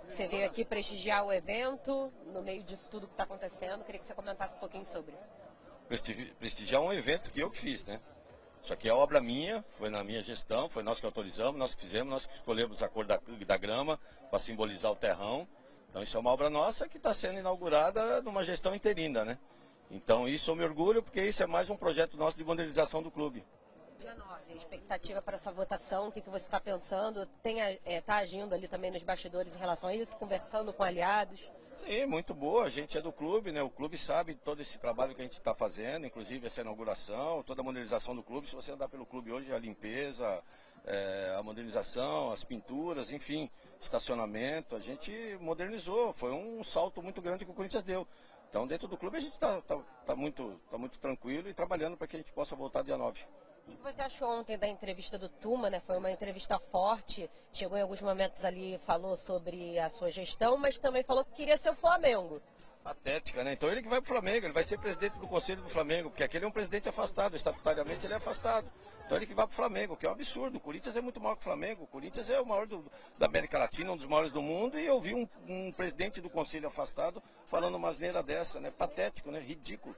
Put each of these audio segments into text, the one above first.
Você veio aqui prestigiar o evento, no meio disso tudo que está acontecendo. Queria que você comentasse um pouquinho sobre. Prestigiar um evento que eu que fiz, né? Isso aqui é obra minha, foi na minha gestão, foi nós que autorizamos, nós que fizemos, nós que escolhemos a cor da grama para simbolizar o terrão. Então isso é uma obra nossa que está sendo inaugurada numa gestão interina, né? Então isso eu me orgulho porque isso é mais um projeto nosso de modernização do clube. Dia 9, expectativa para essa votação, o que você está pensando? Está agindo ali também nos bastidores em relação a isso, conversando com aliados? Sim, muito boa, a gente é do clube, né? O clube sabe todo esse trabalho que a gente está fazendo, inclusive essa inauguração, toda a modernização do clube. Se você andar pelo clube hoje, a limpeza, a modernização, as pinturas, enfim, estacionamento, a gente modernizou, foi um salto muito grande que o Corinthians deu. Então dentro do clube a gente tá muito tranquilo e trabalhando para que a gente possa voltar dia 9. O que você achou ontem da entrevista do Tuma, né? Foi uma entrevista forte, chegou em alguns momentos ali, falou sobre a sua gestão, mas também falou que queria ser o Flamengo. Patética, né? Então ele que vai pro Flamengo, ele vai ser presidente do Conselho do Flamengo, porque aquele é um presidente afastado, estatutariamente ele é afastado. Então ele que vai pro Flamengo, que é um absurdo. O Corinthians é muito maior que o Flamengo, o Corinthians é o maior da América Latina, um dos maiores do mundo, e eu vi um presidente do Conselho afastado falando uma asneira dessa, né? Patético, né? Ridículo.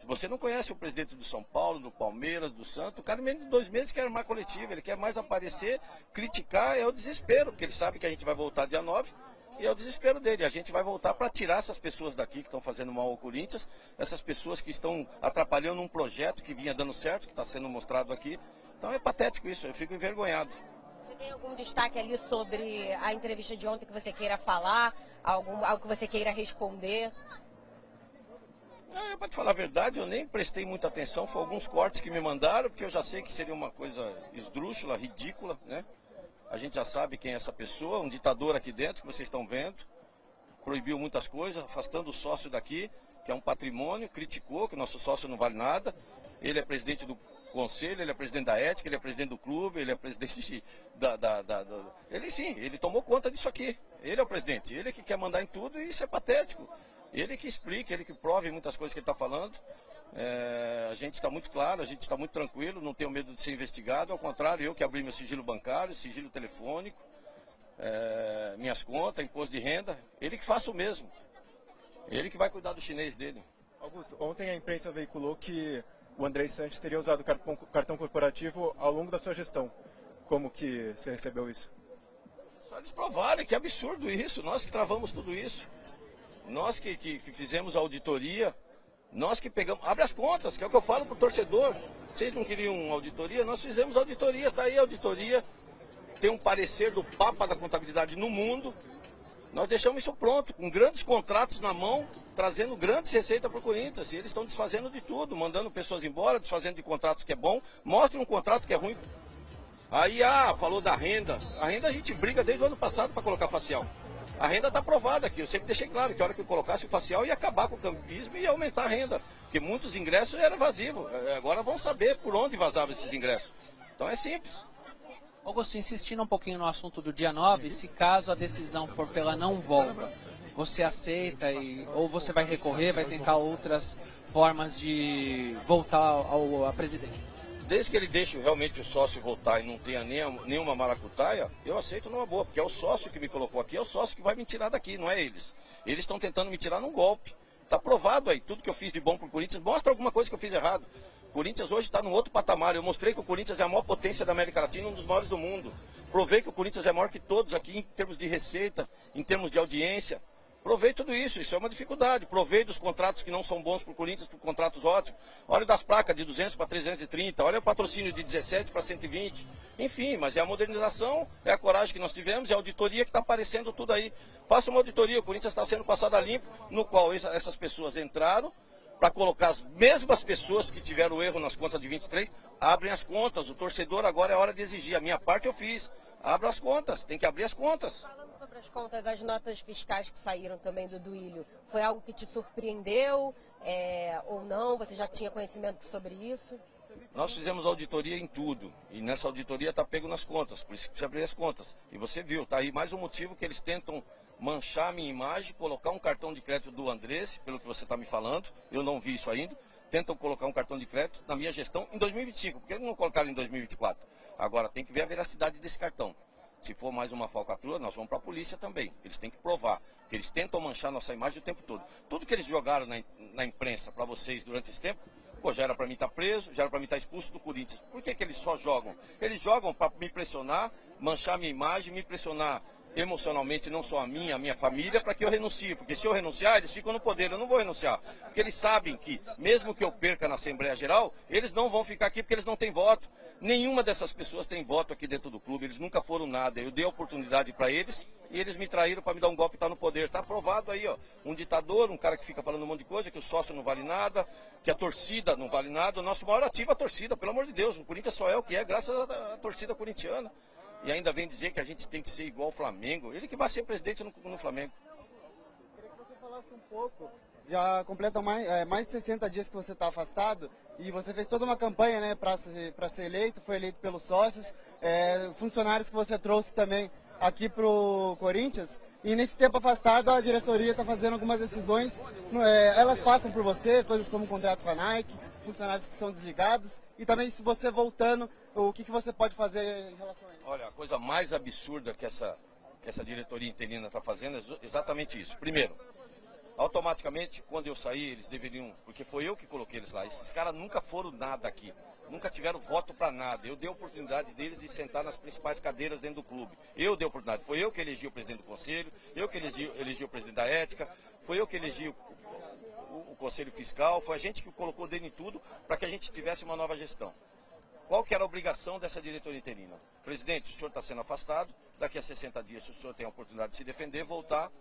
Você não conhece o presidente do São Paulo, do Palmeiras, do Santos, o cara em menos de 2 meses quer armar coletiva, ele quer mais aparecer, criticar, é o desespero, porque ele sabe que a gente vai voltar dia 9, e é o desespero dele. A gente vai voltar para tirar essas pessoas daqui que estão fazendo mal ao Corinthians, essas pessoas que estão atrapalhando um projeto que vinha dando certo, que está sendo mostrado aqui. Então é patético isso, eu fico envergonhado. Você tem algum destaque ali sobre a entrevista de ontem que você queira falar, algo que você queira responder? Para te falar a verdade, eu nem prestei muita atenção, foi alguns cortes que me mandaram, porque eu já sei que seria uma coisa esdrúxula, ridícula, né? A gente já sabe quem é essa pessoa, um ditador aqui dentro, que vocês estão vendo, proibiu muitas coisas, afastando o sócio daqui, que é um patrimônio, criticou que o nosso sócio não vale nada, ele é presidente do conselho, ele é presidente da ética, ele é presidente do clube, ele é presidente Ele sim, ele tomou conta disso aqui, ele é o presidente, ele que quer mandar em tudo e isso é patético. Ele que explique, ele que prove muitas coisas que ele está falando. A gente está muito claro, a gente está muito tranquilo, não tenho medo de ser investigado. Ao contrário, eu que abri meu sigilo bancário, sigilo telefônico, minhas contas, imposto de renda. Ele que faça o mesmo. Ele que vai cuidar do chinês dele. Augusto, ontem a imprensa veiculou que o Andrés Sanches teria usado o cartão corporativo ao longo da sua gestão. Como que você recebeu isso? Só eles provarem, que absurdo isso. Nós que travamos tudo isso. Nós que fizemos a auditoria, nós que pegamos, abre as contas, que é o que eu falo para o torcedor. Vocês não queriam auditoria? Nós fizemos auditoria, está aí a auditoria, tem um parecer do Papa da contabilidade no mundo. Nós deixamos isso pronto, com grandes contratos na mão, trazendo grandes receitas para o Corinthians. E eles estão desfazendo de tudo, mandando pessoas embora, desfazendo de contratos que é bom, mostre um contrato que é ruim. Aí, falou da renda. A renda a gente briga desde o ano passado para colocar facial. A renda está aprovada aqui, eu sempre deixei claro que a hora que eu colocasse o facial ia acabar com o campismo e ia aumentar a renda, porque muitos ingressos eram vazios, agora vão saber por onde vazavam esses ingressos. Então é simples. Augusto, insistindo um pouquinho no assunto do dia 9, se caso a decisão for pela não volta, você aceita ou você vai recorrer, vai tentar outras formas de voltar à presidência? Desde que ele deixe realmente o sócio voltar e não tenha nenhuma maracutaia, eu aceito numa boa, porque é o sócio que me colocou aqui, é o sócio que vai me tirar daqui, não é eles. Eles estão tentando me tirar num golpe. Está provado aí, tudo que eu fiz de bom para o Corinthians, mostra alguma coisa que eu fiz errado. O Corinthians hoje está num outro patamar, eu mostrei que o Corinthians é a maior potência da América Latina, um dos maiores do mundo. Provei que o Corinthians é maior que todos aqui em termos de receita, em termos de audiência. Provei tudo isso é uma dificuldade. Provei dos contratos que não são bons para o Corinthians, para contratos ótimos. Olha das placas de 200 para 330, olha o patrocínio de 17 para 120. Enfim, mas é a modernização, é a coragem que nós tivemos, é a auditoria que está aparecendo tudo aí. Faça uma auditoria, o Corinthians está sendo passado a limpo, no qual essas pessoas entraram para colocar as mesmas pessoas que tiveram erro nas contas de 23, abrem as contas. O torcedor agora é hora de exigir. A minha parte eu fiz. Abra as contas, tem que abrir as contas. Falando sobre as contas, as notas fiscais que saíram também do Duílio, foi algo que te surpreendeu ou não? Você já tinha conhecimento sobre isso? Nós fizemos auditoria em tudo, e nessa auditoria está pego nas contas, por isso que precisa abrir as contas. E você viu, está aí mais um motivo que eles tentam manchar a minha imagem, colocar um cartão de crédito do Andrés, pelo que você está me falando, eu não vi isso ainda, tentam colocar um cartão de crédito na minha gestão em 2025, por que não colocaram em 2024? Agora tem que ver a veracidade desse cartão. Se for mais uma falcatrua, nós vamos para a polícia também. Eles têm que provar, que eles tentam manchar nossa imagem o tempo todo. Tudo que eles jogaram na imprensa para vocês durante esse tempo, pô, já era para mim estar preso, já era para mim estar expulso do Corinthians. Por que eles só jogam? Eles jogam para me pressionar, manchar minha imagem, me pressionar emocionalmente, não só a minha família, para que eu renuncie. Porque se eu renunciar, eles ficam no poder, eu não vou renunciar. Porque eles sabem que, mesmo que eu perca na Assembleia Geral, eles não vão ficar aqui porque eles não têm voto. Nenhuma dessas pessoas tem voto aqui dentro do clube, eles nunca foram nada. Eu dei a oportunidade para eles e eles me traíram para me dar um golpe e estar no poder. Está aprovado aí, ó. Um ditador, um cara que fica falando um monte de coisa, que o sócio não vale nada, que a torcida não vale nada. O nosso maior ativo é a torcida, pelo amor de Deus. O Corinthians só é o que é, graças à torcida corintiana. E ainda vem dizer que a gente tem que ser igual ao Flamengo. Ele que vai ser presidente no Flamengo. Queria que você falasse um pouco. Já completa mais de 60 dias que você está afastado e você fez toda uma campanha, né, para ser eleito, foi eleito pelos sócios, funcionários que você trouxe também aqui para o Corinthians. E nesse tempo afastado a diretoria está fazendo algumas decisões, elas passam por você, coisas como contrato com a Nike, funcionários que são desligados e também se você voltando, o que você pode fazer em relação a isso? Olha, a coisa mais absurda que essa diretoria interina está fazendo é exatamente isso. Primeiro, automaticamente, quando eu sair, eles deveriam, porque foi eu que coloquei eles lá, esses caras nunca foram nada aqui, nunca tiveram voto para nada. Eu dei a oportunidade deles de sentar nas principais cadeiras dentro do clube. Eu dei a oportunidade, foi eu que elegi o presidente do conselho, eu que elegi o presidente da ética, foi eu que elegi o conselho fiscal, foi a gente que colocou dele em tudo para que a gente tivesse uma nova gestão. Qual que era a obrigação dessa diretoria interina? Presidente, o senhor está sendo afastado, daqui a 60 dias, se o senhor tem a oportunidade de se defender, voltar.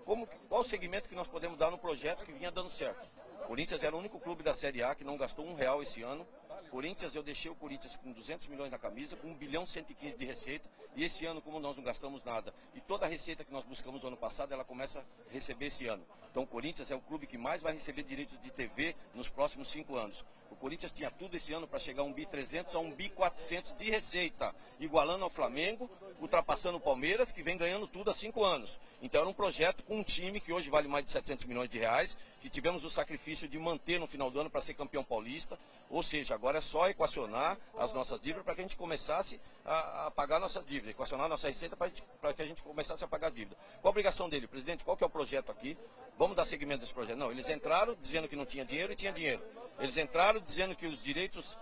Qual o segmento que nós podemos dar no projeto que vinha dando certo? O Corinthians era o único clube da Série A que não gastou R$1 esse ano. Eu deixei o Corinthians com 200 milhões na camisa, com 1 bilhão 115 de receita. E esse ano, como nós não gastamos nada, e toda a receita que nós buscamos no ano passado, ela começa a receber esse ano. Então o Corinthians é o clube que mais vai receber direitos de TV nos próximos 5 anos. O Corinthians tinha tudo esse ano para chegar a 1 bi 300 a 1 bi 400 de receita, igualando ao Flamengo, ultrapassando o Palmeiras, que vem ganhando tudo há 5 anos. Então era um projeto com um time que hoje vale mais de 700 milhões de reais, que tivemos o sacrifício de manter no final do ano para ser campeão paulista. Ou seja, agora é só equacionar as nossas dívidas para que a gente começasse a pagar nossas dívidas, equacionar a nossa receita para que a gente começasse a pagar a dívida. Qual a obrigação dele? Presidente, qual que é o projeto aqui? Vamos dar seguimento desse projeto. Não, eles entraram dizendo que não tinha dinheiro e tinha dinheiro. Eles entraram dizendo que os direitos,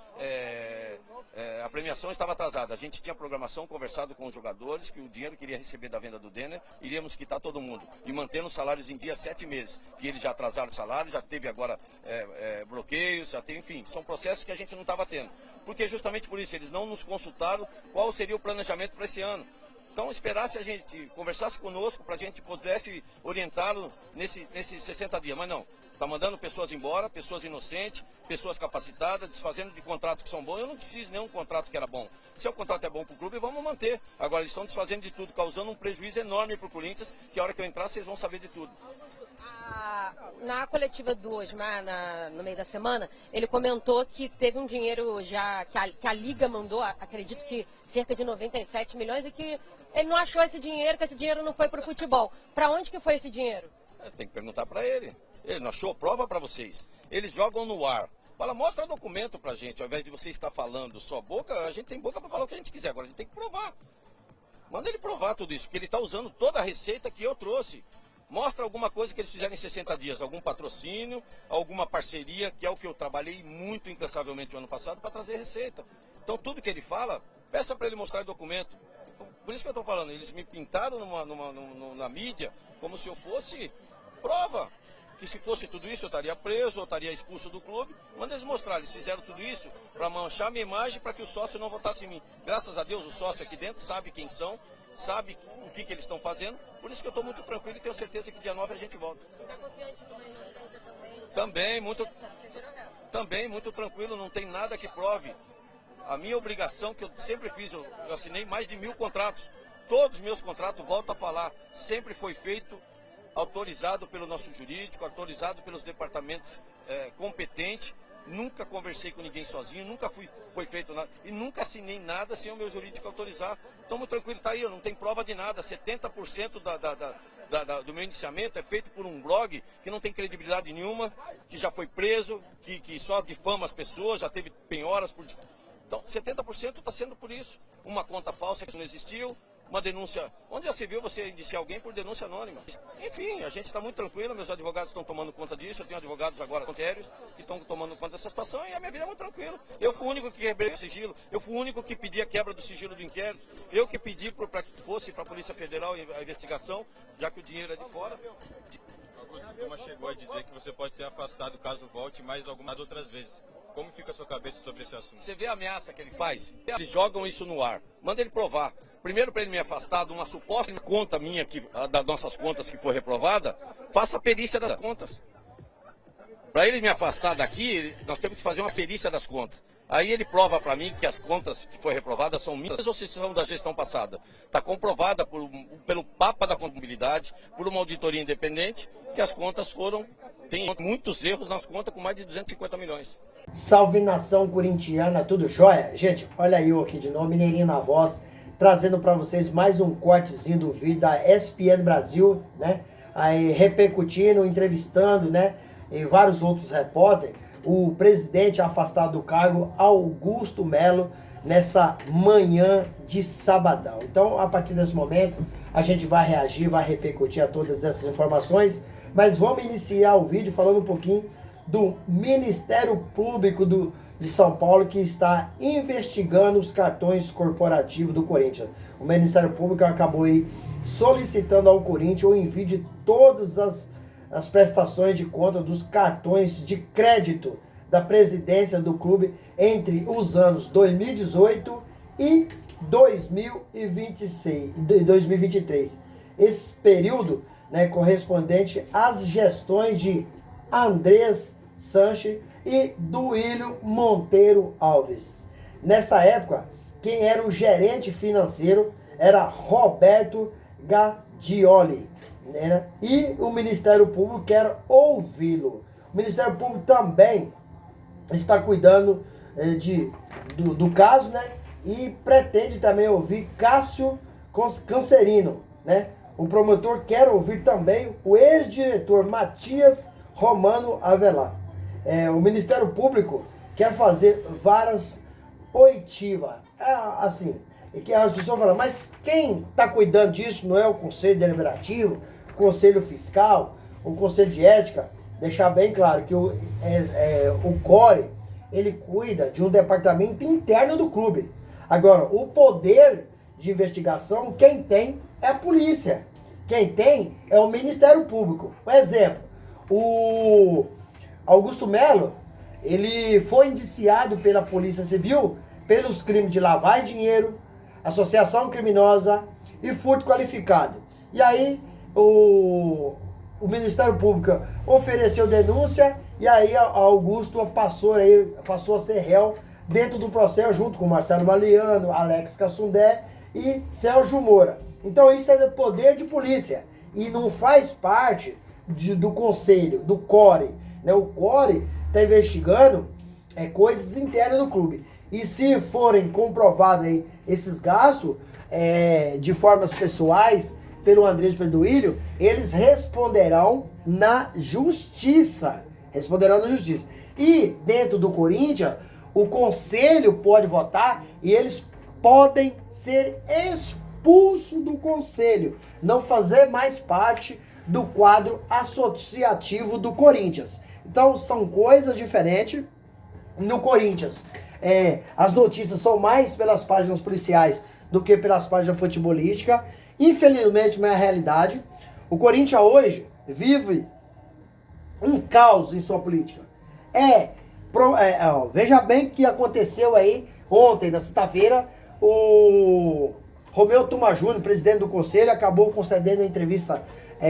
a premiação estava atrasada. A gente tinha programação, conversado com os jogadores, que o dinheiro que iria receber da venda do Denner, iríamos quitar todo mundo. E mantendo os salários em dia 7 meses. Que eles já atrasaram o salário, já teve agora bloqueios, já tem, enfim, são processos que a gente não estava tendo. Porque justamente por isso, eles não nos consultaram qual seria o planejamento para esse ano. Então esperasse a gente, conversasse conosco para a gente pudesse orientá-lo nesses 60 dias. Mas não, está mandando pessoas embora, pessoas inocentes, pessoas capacitadas, desfazendo de contratos que são bons. Eu não fiz nenhum contrato que era bom. Se o contrato é bom para o clube, vamos manter. Agora eles estão desfazendo de tudo, causando um prejuízo enorme para o Corinthians, que a hora que eu entrar vocês vão saber de tudo. Na coletiva do Osmar, no meio da semana, ele comentou que teve um dinheiro já, que a Liga mandou, acredito que cerca de 97 milhões, e que ele não achou esse dinheiro, que esse dinheiro não foi para o futebol. Para onde que foi esse dinheiro? Tem que perguntar para ele. Ele não achou prova para vocês. Eles jogam no ar. Fala, mostra documento pra gente, ao invés de você estar falando só boca, a gente tem boca para falar o que a gente quiser, agora a gente tem que provar. Manda ele provar tudo isso, porque ele está usando toda a receita que eu trouxe. Mostra alguma coisa que eles fizeram em 60 dias, algum patrocínio, alguma parceria, que é o que eu trabalhei muito incansavelmente o ano passado para trazer receita. Então tudo que ele fala, peça para ele mostrar documento. Por isso que eu estou falando, eles me pintaram na mídia como se eu fosse prova. Que se fosse tudo isso eu estaria preso, eu estaria expulso do clube. Manda eles mostrar, eles fizeram tudo isso para manchar minha imagem, para que o sócio não votasse em mim. Graças a Deus o sócio aqui dentro sabe quem são, sabe o que eles estão fazendo, por isso que eu estou muito tranquilo e tenho certeza que dia 9 a gente volta. Está confiante de uma resistência também, muito tranquilo, não tem nada que prove. A minha obrigação, que eu sempre fiz, eu assinei mais de 1000 contratos, todos os meus contratos, volto a falar, sempre foi feito, autorizado pelo nosso jurídico, autorizado pelos departamentos competentes. Nunca conversei com ninguém sozinho, nunca foi feito nada e nunca assinei nada sem o meu jurídico autorizar. Então, muito tranquilo, está aí, eu não tenho prova de nada. 70% do meu iniciamento é feito por um blog que não tem credibilidade nenhuma, que já foi preso, que só difama as pessoas, já teve penhoras por... Então, 70% está sendo por isso. Uma conta falsa que não existiu, uma denúncia. Onde já se viu você indiciar alguém por denúncia anônima? Enfim, a gente está muito tranquilo, meus advogados estão tomando conta disso, eu tenho advogados agora sérios que estão tomando conta dessa situação e a minha vida é muito tranquila. Eu fui o único que quebrei o sigilo, eu fui o único que pedi a quebra do sigilo do inquérito, eu que pedi para que fosse para a Polícia Federal a investigação, já que o dinheiro é de fora. Augusto Gama chegou a dizer que você pode ser afastado caso volte mais algumas outras vezes. Como fica a sua cabeça sobre esse assunto? Você vê a ameaça que ele faz? Eles jogam isso no ar. Manda ele provar. Primeiro, para ele me afastar de uma suposta conta minha, das nossas contas que foi reprovada, faça a perícia das contas. Para ele me afastar daqui, nós temos que fazer uma perícia das contas. Aí ele prova para mim que as contas que foi reprovadas são minhas ou se são da gestão passada. Está comprovada pelo Papa da Contabilidade, por uma auditoria independente, que as contas tem muitos erros nas contas com mais de 250 milhões. Salve nação corintiana, tudo jóia? Gente, olha eu aqui de novo, Mineirinho na voz, trazendo para vocês mais um cortezinho do vídeo da ESPN Brasil, né? Aí repercutindo, entrevistando, né? E vários outros repórteres, o presidente afastado do cargo, Augusto Melo, nessa manhã de sabadão. Então, a partir desse momento, a gente vai reagir, vai repercutir a todas essas informações, mas vamos iniciar o vídeo falando um pouquinho do Ministério Público de São Paulo, que está investigando os cartões corporativos do Corinthians. O Ministério Público acabou aí solicitando ao Corinthians o envio de todas as prestações de conta dos cartões de crédito da presidência do clube entre os anos 2018 e 2023. Esse período, né, correspondente às gestões de Andrés Sanches e Duílio Monteiro Alves. Nessa época, quem era o gerente financeiro era Roberto Gadioli, né? E o Ministério Público quer ouvi-lo. O Ministério Público também está cuidando do caso, né? E pretende também ouvir Cássio Cancerino, né? O promotor quer ouvir também o ex-diretor Matias Romano Avelar. O Ministério Público quer fazer várias oitivas. Assim, que as pessoas falam, mas quem está cuidando disso não é o Conselho Deliberativo, o Conselho Fiscal, o Conselho de Ética? Deixar bem claro que o CORE, ele cuida de um departamento interno do clube. Agora, o poder de investigação, quem tem é a polícia. Quem tem é o Ministério Público. Um exemplo, o Augusto Melo, ele foi indiciado pela Polícia Civil pelos crimes de lavagem de dinheiro, associação criminosa e furto qualificado. E aí o Ministério Público ofereceu denúncia e aí Augusto passou a ser réu dentro do processo junto com Marcelo Maliano, Alex Cassundé e Sérgio Moura. Então isso é poder de polícia e não faz parte do conselho, do CORE, né? O CORE está investigando coisas internas do clube. E se forem comprovados aí esses gastos de formas pessoais pelo Andrés e pelo Duílio, eles responderão na justiça. E dentro do Corinthians, o conselho pode votar e eles podem ser expulsos do conselho, não fazer mais parte do quadro associativo do Corinthians. Então são coisas diferentes no Corinthians. As notícias são mais pelas páginas policiais do que pelas páginas futebolísticas. Infelizmente, não é a realidade. O Corinthians hoje vive um caos em sua política. Veja bem o que aconteceu aí ontem, na sexta-feira. O Romeu Tuma Júnior, presidente do conselho, acabou concedendo a entrevista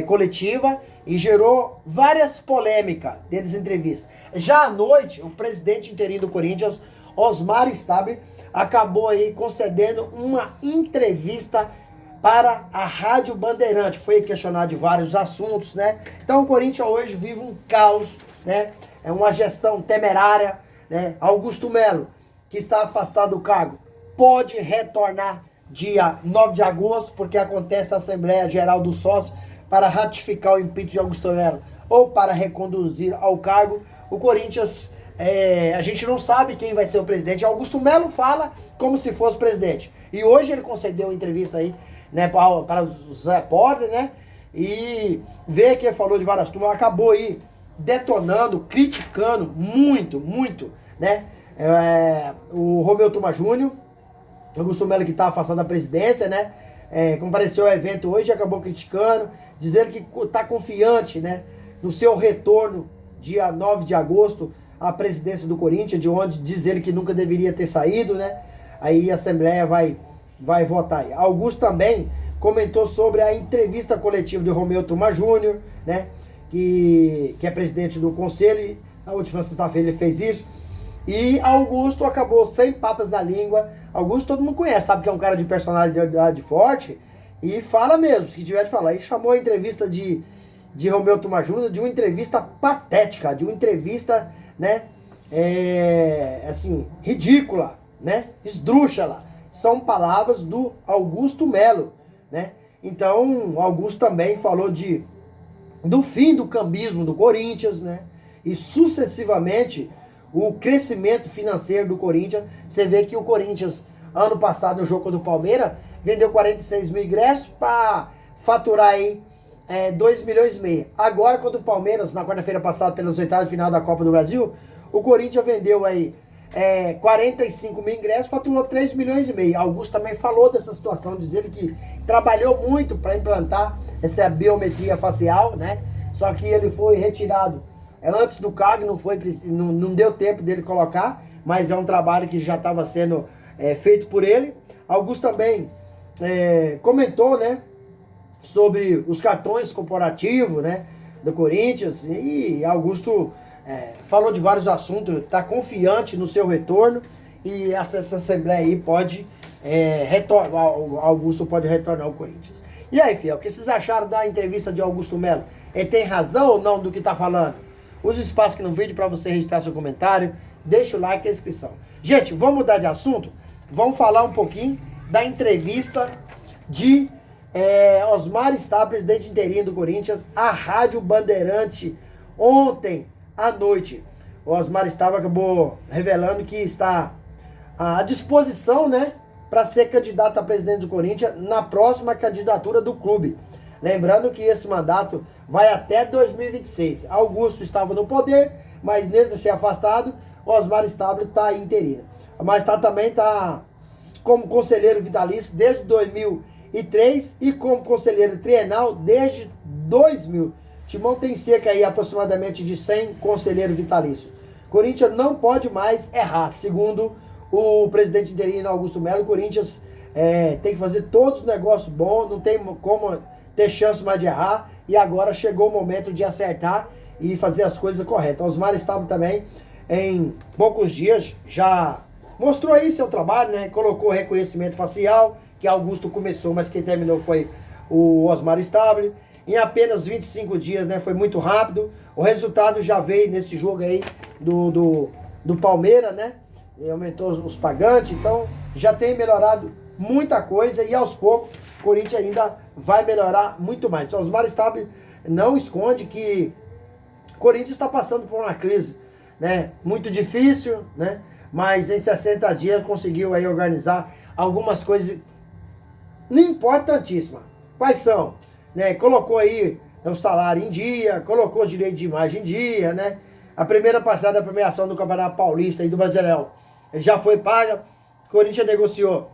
coletiva e gerou várias polêmicas dentro dessa entrevista. Já à noite, o presidente interino do Corinthians, Osmar Stabile, acabou aí concedendo uma entrevista para a Rádio Bandeirante. Foi questionado de vários assuntos, né? Então o Corinthians hoje vive um caos, né? É uma gestão temerária, né? Augusto Melo, que está afastado do cargo, pode retornar dia 9 de agosto, porque acontece a Assembleia Geral do Sócio para ratificar o impeachment de Augusto Melo ou para reconduzir ao cargo. O Corinthians, a gente não sabe quem vai ser o presidente. Augusto Melo fala como se fosse presidente. E hoje ele concedeu uma entrevista aí né, para os repórteres, né? E ver que ele falou de várias turmas, acabou aí detonando, criticando muito, né? O Romeu Tuma Júnior, Augusto Melo, que está afastado da presidência, né? Compareceu ao evento hoje e acabou criticando, dizendo que está confiante, né, no seu retorno dia 9 de agosto à presidência do Corinthians, de onde diz ele que nunca deveria ter saído, né? Aí a Assembleia vai votar. Augusto também comentou sobre a entrevista coletiva de Romeu Tuma Júnior, né? Que é presidente do conselho, e na última sexta-feira ele fez isso. E Augusto acabou sem papas na língua. Augusto todo mundo conhece, sabe que é um cara de personalidade forte e fala mesmo, se tiver de falar. E chamou a entrevista de Romeu Tuma Júnior de uma entrevista patética, de uma entrevista, né, assim, ridícula, né, esdrúxula. São palavras do Augusto Melo, né? Então, Augusto também falou do fim do cambismo do Corinthians, né? E sucessivamente o crescimento financeiro do Corinthians. Você vê que o Corinthians, ano passado, no jogo contra o Palmeiras, vendeu 46 mil ingressos para faturar aí 2 milhões e meio. Agora, contra o Palmeiras, na quarta-feira passada, pelas oitavas de final da Copa do Brasil, o Corinthians vendeu aí 45 mil ingressos, faturou 3 milhões e meio. Augusto também falou dessa situação, dizendo que trabalhou muito para implantar essa biometria facial, né? Só que ele foi retirado antes do cargo, não deu tempo dele colocar, mas é um trabalho que já estava sendo feito por ele. Augusto também comentou, né, sobre os cartões corporativos, né, do Corinthians, e Augusto falou de vários assuntos, está confiante no seu retorno, e essa Assembleia aí pode retornar, Augusto pode retornar ao Corinthians. E aí, Fiel, o que vocês acharam da entrevista de Augusto Melo? Ele tem razão ou não do que está falando? Use o espaço aqui no vídeo para você registrar seu comentário, deixa o like e a inscrição. Gente, vamos mudar de assunto? Vamos falar um pouquinho da entrevista de Osmar Stá, presidente interino do Corinthians, à Rádio Bandeirante ontem à noite. O Osmar Stá acabou revelando que está à disposição, né, para ser candidato a presidente do Corinthians na próxima candidatura do clube. Lembrando que esse mandato vai até 2026. Augusto estava no poder, mas nele de ser afastado, Osmar Stá está interino. Osmar Stá também está como conselheiro vitalício desde 2003 e como conselheiro trienal desde 2000. Timão tem cerca aí aproximadamente de 100 conselheiros vitalícios. Corinthians não pode mais errar, segundo o presidente interino Augusto Melo. O Corinthians tem que fazer todos os negócios bons, não tem como ter chance mais de errar, e agora chegou o momento de acertar e fazer as coisas corretas. Osmar Stá também, em poucos dias, já mostrou aí seu trabalho, né? Colocou reconhecimento facial, que Augusto começou, mas quem terminou foi o Osmar Stá. Em apenas 25 dias, né? Foi muito rápido. O resultado já veio nesse jogo aí do Palmeiras, né? E aumentou os pagantes, então já tem melhorado muita coisa, e aos poucos o Corinthians ainda vai melhorar muito mais. Então, Osmar Stá não esconde que o Corinthians está passando por uma crise, né, muito difícil, né, mas em 60 dias conseguiu aí organizar algumas coisas importantíssimas. Quais são? Né, colocou aí o salário em dia, colocou os direitos de imagem em dia, né, a primeira parcela da premiação do Campeonato Paulista e do Brasileirão já foi paga. O Corinthians negociou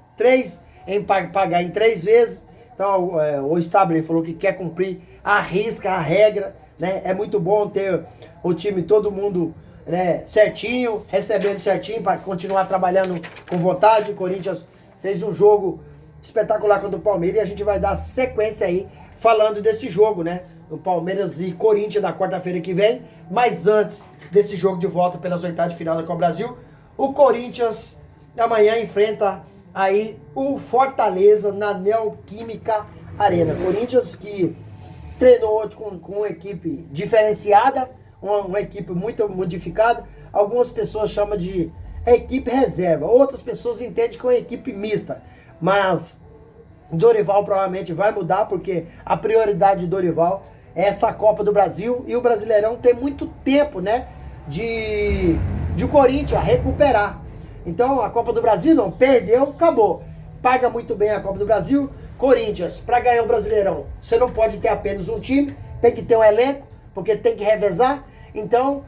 pagar em 3 vezes. Então o Stabile falou que quer cumprir a risca, a regra, né? É muito bom ter o time, todo mundo, né, certinho, recebendo certinho, para continuar trabalhando com vontade. O Corinthians fez um jogo espetacular contra o Palmeiras, e a gente vai dar sequência aí falando desse jogo, né? Do Palmeiras e Corinthians na quarta-feira que vem. Mas antes desse jogo de volta pelas oitavas de final da Copa Brasil, o Corinthians amanhã enfrenta aí o Fortaleza na Neoquímica Arena. Corinthians que treinou com uma equipe diferenciada, uma equipe muito modificada. Algumas pessoas chamam de equipe reserva, outras pessoas entendem que é uma equipe mista. Mas Dorival provavelmente vai mudar, porque a prioridade de Dorival é essa Copa do Brasil, e o Brasileirão tem muito tempo, né, de o Corinthians recuperar. Então a Copa do Brasil não perdeu, acabou. Paga muito bem a Copa do Brasil, Corinthians, para ganhar o Brasileirão, você não pode ter apenas um time, tem que ter um elenco, porque tem que revezar. Então,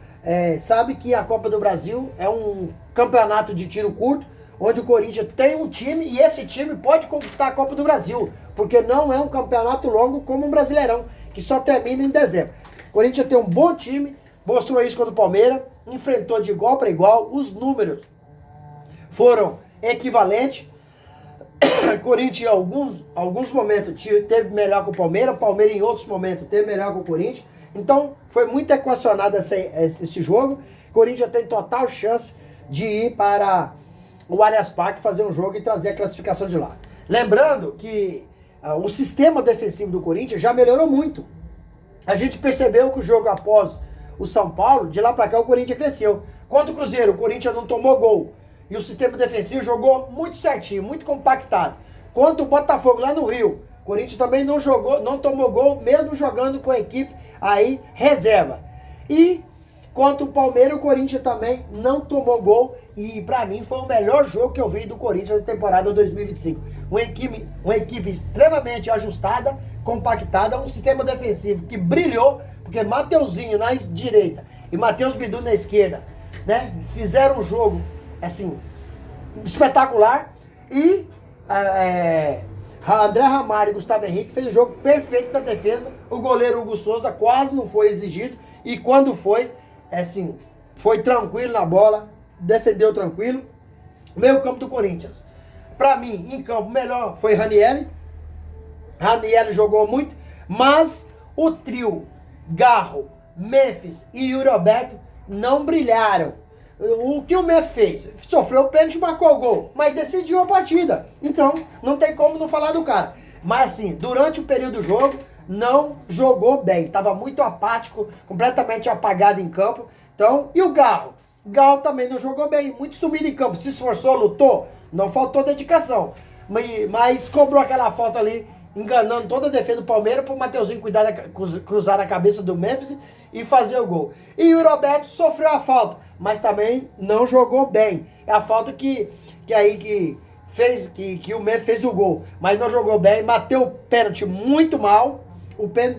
sabe que a Copa do Brasil é um campeonato de tiro curto, onde o Corinthians tem um time e esse time pode conquistar a Copa do Brasil, porque não é um campeonato longo como um Brasileirão, que só termina em dezembro. O Corinthians tem um bom time, mostrou isso contra o Palmeiras, enfrentou de igual para igual, os números foram equivalentes. O Corinthians em alguns momentos teve melhor que o Palmeiras em outros momentos teve melhor que o Corinthians. Então foi muito equacionado esse jogo. O Corinthians tem total chance de ir para o Allianz Parque fazer um jogo e trazer a classificação de lá. Lembrando que o sistema defensivo do Corinthians já melhorou muito. A gente percebeu que o jogo após o São Paulo, de lá para cá o Corinthians cresceu. Contra o Cruzeiro, o Corinthians não tomou gol. E o sistema defensivo jogou muito certinho, muito compactado. Contra o Botafogo lá no Rio, o Corinthians também não tomou gol, mesmo jogando com a equipe aí reserva. E contra o Palmeiras, o Corinthians também não tomou gol. E pra mim foi o melhor jogo que eu vi do Corinthians na temporada 2025. Uma equipe extremamente ajustada, compactada, um sistema defensivo que brilhou, porque Mateuzinho na direita e Matheus Bidu na esquerda, né, fizeram um jogo assim, espetacular. E André Ramalho e Gustavo Henrique fez o jogo perfeito da defesa. O goleiro Hugo Souza quase não foi exigido. E quando foi, assim, foi tranquilo na bola, defendeu tranquilo. Meio campo do Corinthians, pra mim, em campo, melhor foi Ranieri. Ranieri jogou muito, mas o trio Garro, Memphis e Yuri Alberto não brilharam. O que o Memphis fez? Sofreu o pênalti, marcou o gol, mas decidiu a partida. Então, não tem como não falar do cara. Mas assim, durante o período do jogo, não jogou bem. Estava muito apático, completamente apagado em campo. Então, e o Garro? Garro também não jogou bem, muito sumido em campo. Se esforçou, lutou, não faltou dedicação. Mas cobrou aquela falta ali, enganando toda a defesa do Palmeiras, para o Mateuzinho cruzar a cabeça do Memphis e fazer o gol. E o Roberto sofreu a falta, mas também não jogou bem. É a falta que o Memphis fez o gol, mas não jogou bem, bateu o pênalti muito mal. O pênalti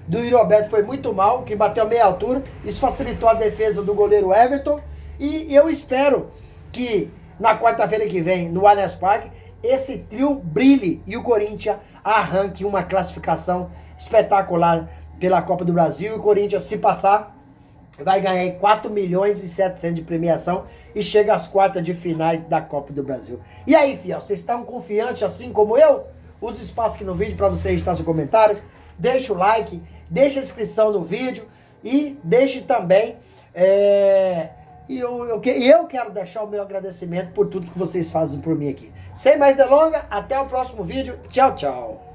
do Yuri Alberto foi muito mal, que bateu a meia altura. Isso facilitou a defesa do goleiro Everton. E eu espero que na quarta-feira que vem, no Allianz Parque, esse trio brilhe e o Corinthians arranque uma classificação espetacular pela Copa do Brasil. E o Corinthians, se passar, vai ganhar 4 milhões e 700 de premiação e chega às quartas de finais da Copa do Brasil. E aí, fiel, vocês estão confiantes assim como eu? Use o espaço aqui no vídeo para você registrar seu comentário. Deixa o like, deixa a inscrição no vídeo e deixe também... eu quero deixar o meu agradecimento por tudo que vocês fazem por mim aqui. Sem mais delongas, até o próximo vídeo. Tchau, tchau.